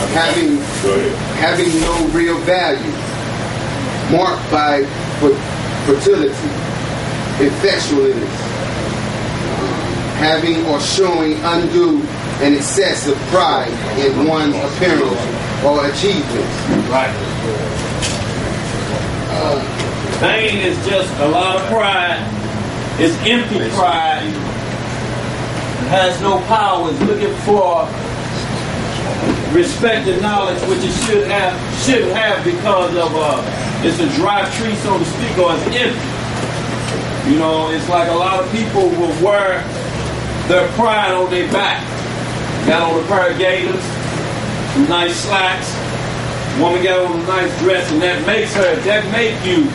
having no real value, marked by fertility, effectualness, having or showing undue and excessive pride in one's appearance or achievements. Right. Vain is just a lot of pride. It's empty pride. It has no power. It's looking for respect and knowledge, which it should have because of it's a dry tree, so to speak, or it's empty. You know, it's like a lot of people will wear their pride on their back. Got on a pair of gaiters, some nice slacks. Woman got on a nice dress, and that make you.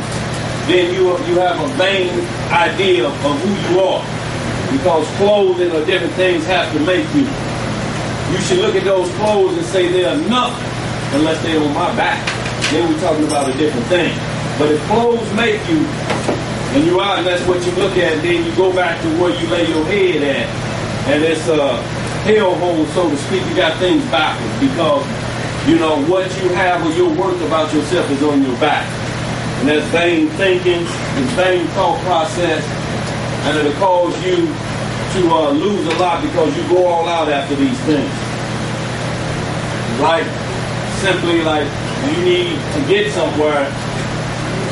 Then you have a vain idea of who you are, because clothing or different things have to make you. You should look at those clothes and say they're nothing unless they're on my back. Then we're talking about a different thing. But if clothes make you, and you are, and that's what you look at, then you go back to where you lay your head at, and it's a hellhole, so to speak. You got things backwards because you know what you have or your worth about yourself is on your back, and that's vain thinking, it's vain thought process, and it'll cause you to lose a lot because you go all out after these things. Like simply like you need to get somewhere.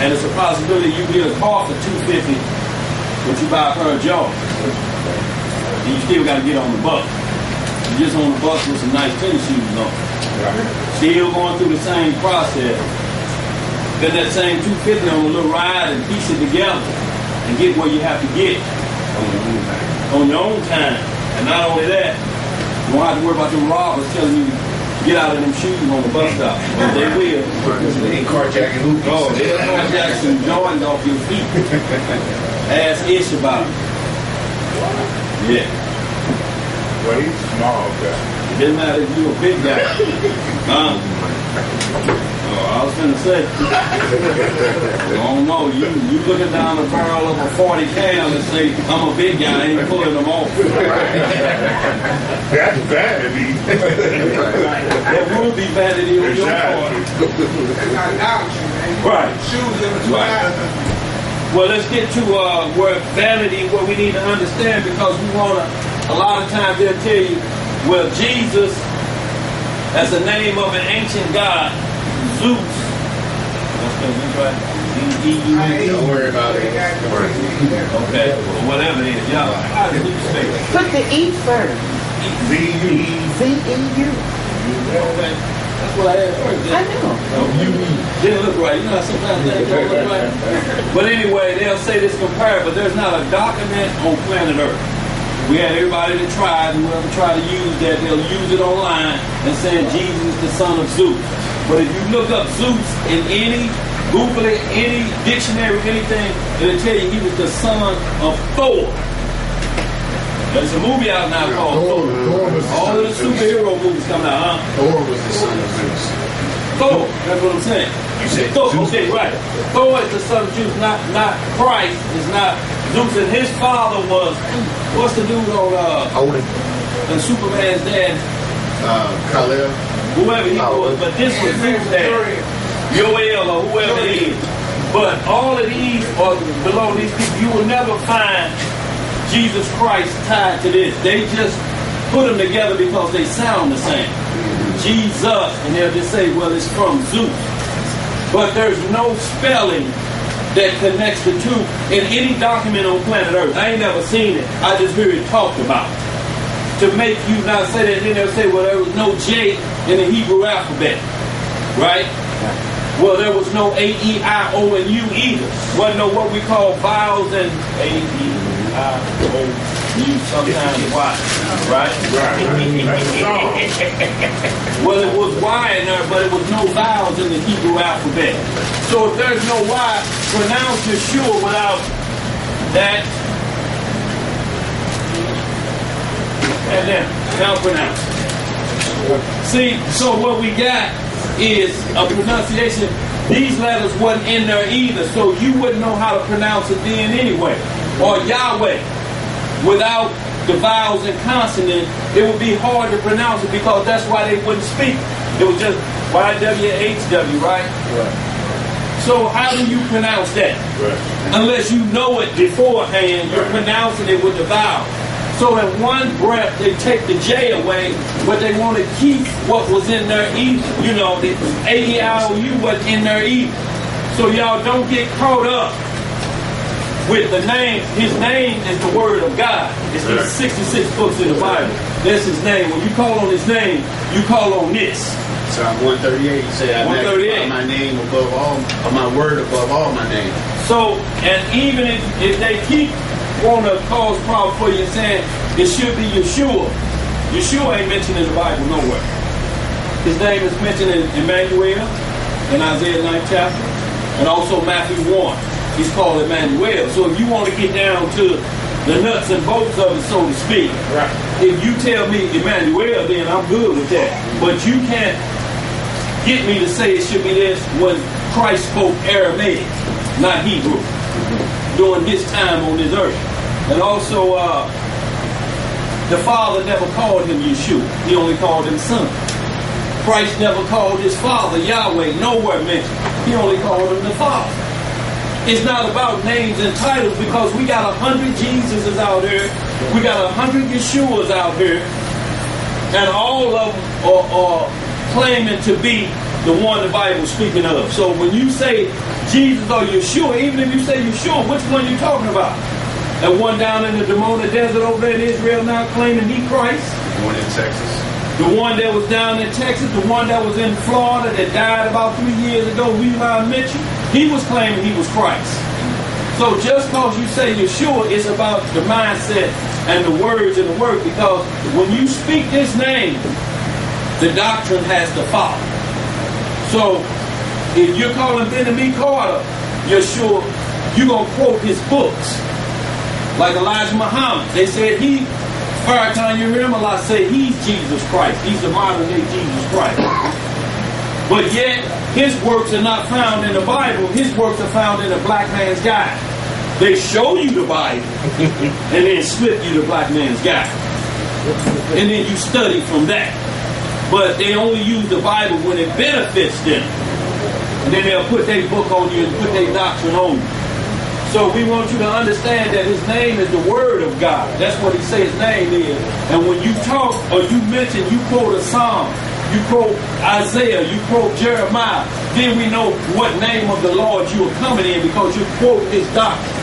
And it's a possibility you get a car for $250, but you buy a pair of Jordans. And you still got to get on the bus. You're just on the bus with some nice tennis shoes on. Still going through the same process. Then that same $250 on a little ride and piece it together and get where you have to get on your own time. And not only that, you don't have to worry about them robbers telling you get out of them shoes on the bus stop. But they will. They ain't carjacking hoopies. Oh, they'll carjack some Jordans off your feet. Ask Ish about it. Yeah. Well, he's a small guy. It doesn't matter if you're a big guy. I was finna say. I don't know. You looking down the barrel of a 40 cal and say, I'm a big guy, I ain't pulling them off. That's vanity. There will be vanity on your part. Right. Right. Well, let's get to where vanity, what we need to understand, because we want to, a lot of times they'll tell you, well, Jesus, as the name of an ancient god, Zeus. Don't worry about it. Okay, well, whatever it is. Y'all, how do you say it? Put the E first. Z-E-U. Okay. That's what I had first. I know. Didn't look right. You know, sometimes things don't look right. But anyway, they'll say this compared, but there's not a document on planet Earth. We had everybody that tried, whoever tried to use that, they'll use it online and saying Jesus is the son of Zeus. But if you look up Zeus in any, Google it, any dictionary, anything, it'll tell you he was the son of Thor. There's a movie out now called Thor. All of the superhero movies coming out, huh? Thor was the son of Zeus. Thor, that's what I'm saying. You said Thor, Zeus. okay, right. Thor is the son of Zeus, not Christ. It's not Zeus, and his father was, what's the dude on Odin. and Superman's dad? Kal-El. Whoever he was, but this was Zeus' dad. Yoel or whoever it is. But all of these are below these people. You will never find Jesus Christ tied to this. They just put them together because they sound the same. Jesus, and they'll just say, well, it's from Zeus. But there's no spelling that connects the two in any document on planet Earth. I ain't never seen it. I just hear it talked about. To make you not say that, and then they'll say, well, there was no J in the Hebrew alphabet. Right? Well, there was no A, E, I, O, and U either. Wasn't no what we call vowels and A, E, I, O, U, sometimes Y. Right? Well, it was Y in there, but it was no vowels in the Hebrew alphabet. So if there's no Y, pronounce Yeshua without that. And then, now pronounce. See, so what we got is a pronunciation. These letters wasn't in there either, so you wouldn't know how to pronounce it then anyway. Or Yahweh, without the vowels and consonants, it would be hard to pronounce it because that's why they wouldn't speak. It was just YWHW, right? So how do you pronounce that? Unless you know it beforehand, you're pronouncing it with the vowel. So in one breath, they take the J away, but they want to keep what was in their E. You know, the A-E-I-O-U was in their E. So y'all don't get caught up with the name. His name is the Word of God. It's the 66 books in the Bible. That's his name. When you call on his name, you call on this. Psalm 138, you say, I magnify my name above all, or my word above all my name. So, and even if they keep want to cause problem for you saying it should be Yeshua, Yeshua ain't mentioned in the Bible nowhere. His name is mentioned in Emmanuel, in Isaiah 9th chapter, and also Matthew 1. He's called Emmanuel. So if you want to get down to the nuts and bolts of it, so to speak, right, if you tell me Emmanuel, then I'm good with that. But you can't get me to say it should be this when Christ spoke Aramaic, not Hebrew, during his time on this earth. And also, the Father never called him Yeshua. He only called him Son. Christ never called his Father Yahweh, nowhere mentioned. He only called him the Father. It's not about names and titles because we got 100 Jesuses out there. We got 100 Yeshuas out here. And all of them are claiming to be the one the Bible's speaking of. So when you say Jesus or Yeshua, even if you say Yeshua, which one are you talking about? That one down in the Dimona Desert over there in Israel now claiming he Christ? The one in Texas. The one that was down in Texas, the one that was in Florida that died about 3 years ago, Levi Mitchell, he was claiming he was Christ. So just because you say Yeshua, it's about the mindset and the words and the work, because when you speak this name, the doctrine has to follow. So if you're calling Benjamin Carter Yeshua, you're going to quote his books. Like Elijah Muhammad. They said Farrakhan, you hear him a lot say he's Jesus Christ. He's the modern day Jesus Christ. But yet, his works are not found in the Bible. His works are found in the Black Man's Guide. They show you the Bible and then slip you the Black Man's Guide. And then you study from that. But they only use the Bible when it benefits them. And then they'll put their book on you and put their doctrine on you. So we want you to understand that his name is the Word of God. That's what he says his name is. And when you talk or you mention, you quote a Psalm, you quote Isaiah, you quote Jeremiah, then we know what name of the Lord you are coming in because you quote his doctrine.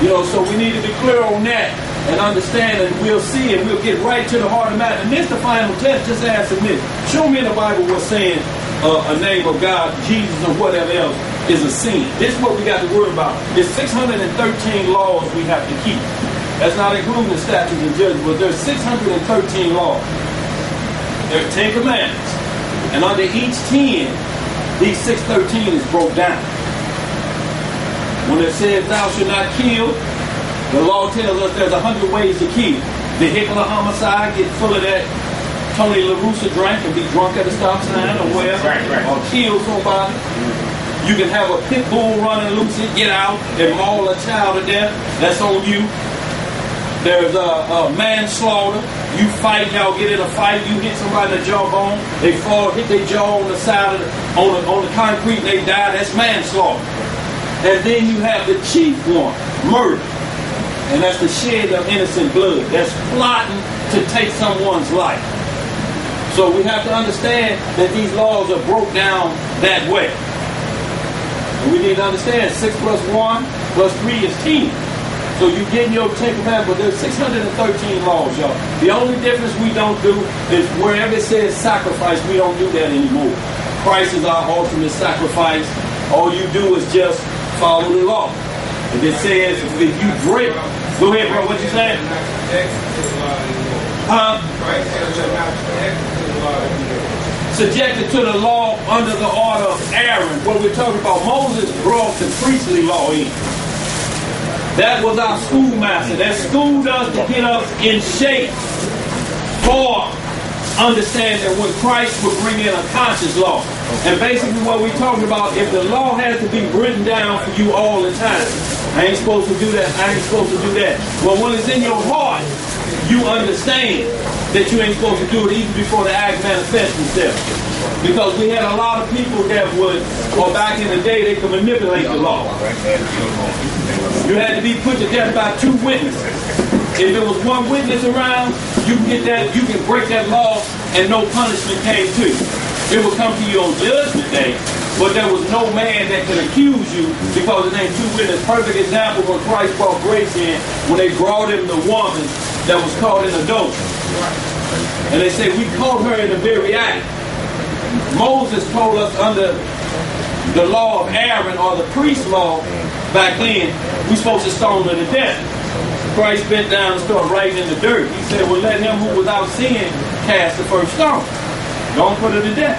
You know, so we need to be clear on that and understand, and we'll see, and we'll get right to the heart of the matter. And this is the final test. Just ask him this. Show me in the Bible what's saying a name of God, Jesus, or whatever else is a sin. This is what we got to worry about. There's 613 laws we have to keep. That's not including the statutes and judgments, but there's 613 laws. There are 10 commandments. And under each 10, these 613 is broke down. When it says thou shalt not kill, the law tells us there's 100 ways to kill. Vehicular homicide, get full of that Tony LaRussa drink and be drunk at a stop sign or wherever, or kill somebody. You can have a pit bull running loose and get out and maul a child to death. That's on you. There's a manslaughter. You fight, y'all get in a fight, you hit somebody in the jawbone, they fall, hit their jaw on the side of on the concrete, and they die. That's manslaughter. And then you have the chief one, murder. And that's the shed of innocent blood. That's plotting to take someone's life. So we have to understand that these laws are broke down that way. And we need to understand 6 plus 1 plus 3 is 10. So you get your 10 commandments, but there's 613 laws, y'all. The only difference we don't do is wherever it says sacrifice, we don't do that anymore. Christ is our ultimate sacrifice. All you do is just follow the law. If it says if you break, go ahead, bro. What you saying? Subjected to the law under the order of Aaron. What we're talking about, Moses brought the priestly law in. That was our schoolmaster. That schooled us to get us in shape for understanding when Christ would bring in a conscious law. And basically what we're talking about, if the law has to be written down for you all the time, I ain't supposed to do that. I ain't supposed to do that. Well, when it's in your heart, you understand that you ain't supposed to do it even before the act manifests itself. Because we had a lot of people that would, or back in the day, they could manipulate the law. You had to be put to death by 2 witnesses. If there was 1 witness around, you can get that, you can break that law and no punishment came to you. It would come to you on Judgment Day, but there was no man that could accuse you because it ain't 2 witnesses. Perfect example when Christ brought grace in, when they brought him the woman that was caught in adultery. And they say, we caught her in the very act. Moses told us under the law of Aaron, or the priest law back then, we supposed to stone her to death. Christ bent down and started writing in the dirt. He said, well, let him who without sin cast the first stone. Don't put her to death.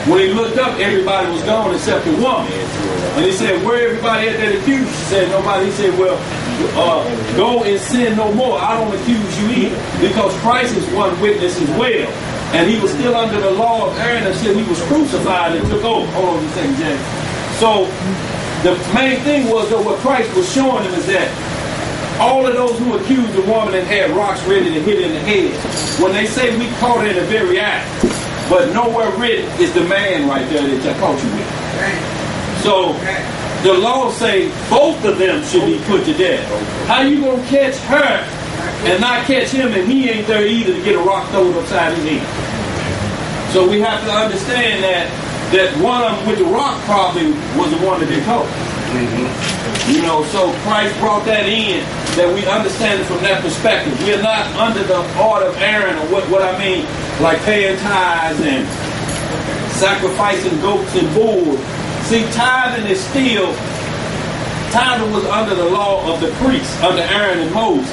When he looked up, everybody was gone except the woman. And he said, where everybody at that accused? She said, nobody. He said, well, go and sin no more. I don't accuse you either. Because Christ is one witness as well. And he was still under the law of Aaron until he was crucified and took over. Hold on a second, James. So the main thing was that what Christ was showing him is that all of those who accused the woman and had rocks ready to hit in the head, when they say we caught her in the very act, but nowhere written is the man right there that I caught you with. So the law say both of them should be put to death. How you gonna catch her and not catch him, and he ain't there either to get a rock thrown upside his head? So we have to understand that one of them with the rock probably was the one that they caught. You know, so Christ brought that in, that we understand it from that perspective. We are not under the order of Aaron, or what I mean, like paying tithes and sacrificing goats and bulls. See, tithing is still, tithing was under the law of the priests, under Aaron and Moses.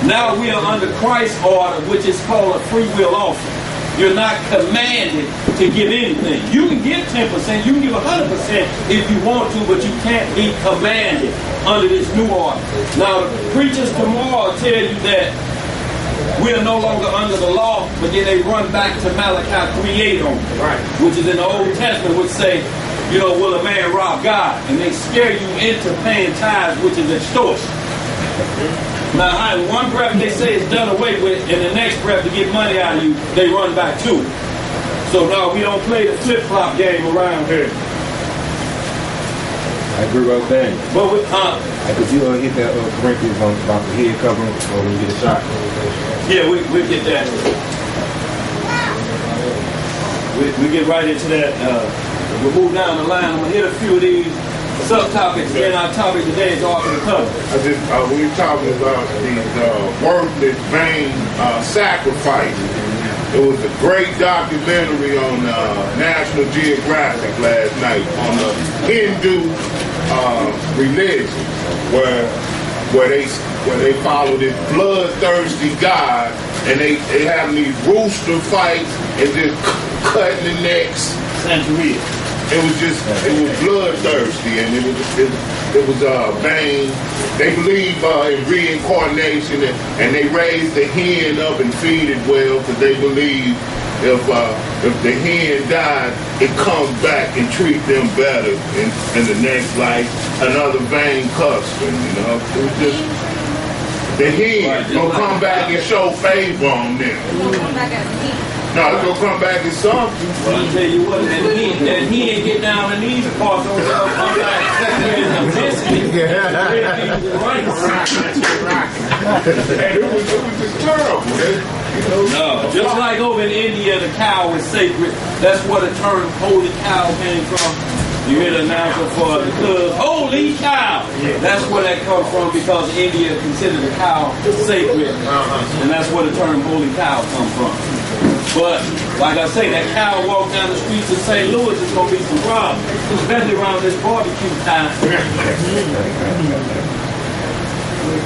Now we are under Christ's order, which is called a free will offering. You're not commanded to give anything. You can give 10%, you can give 100% if you want to, but you can't be commanded under this new order. Now, the preachers tomorrow tell you that we are no longer under the law, but then they run back to Malachi 3:8 on it, right, which is in the Old Testament, which say, you know, will a man rob God? And they scare you into paying tithes, which is extortion. Now, in one breath they say it's done away with, and the next breath to get money out of you, they run back to it. So now we don't play the flip-flop game around here. I agree with that. But with, could you hit that Corinthians on about the head covering when you get a shot? Yeah, we get that. We get right into that. We'll move down the line. I'm going to hit a few of these subtopics. Again, our topic today is off the cover. We're talking about these worthless, vain sacrifices. It was a great documentary on National Geographic last night on the Hindu religion, where they follow this bloodthirsty god, and they have these rooster fights and just cutting the necks. Santeria. It was bloodthirsty, and it was vain. They believe in reincarnation, and they raise the hen up and feed it well, because they believe if the hen died, it comes back and treat them better in the next life. Another vain custom, you know. It was just the hen gonna come back and show favor on them. No, it's gonna come back as something. Well, I'll tell you what, that he ain't get down in these parts on the come back. And it was just terrible. No, just like over in India, the cow is sacred. That's where the term holy cow came from. You hear the announcer for the club, holy cow. That's where that comes from, because India considered the cow sacred. And that's where the term holy cow comes from. But, like I say, that cow walk down the streets of St. Louis, is going to be some problems, especially around this barbecue time.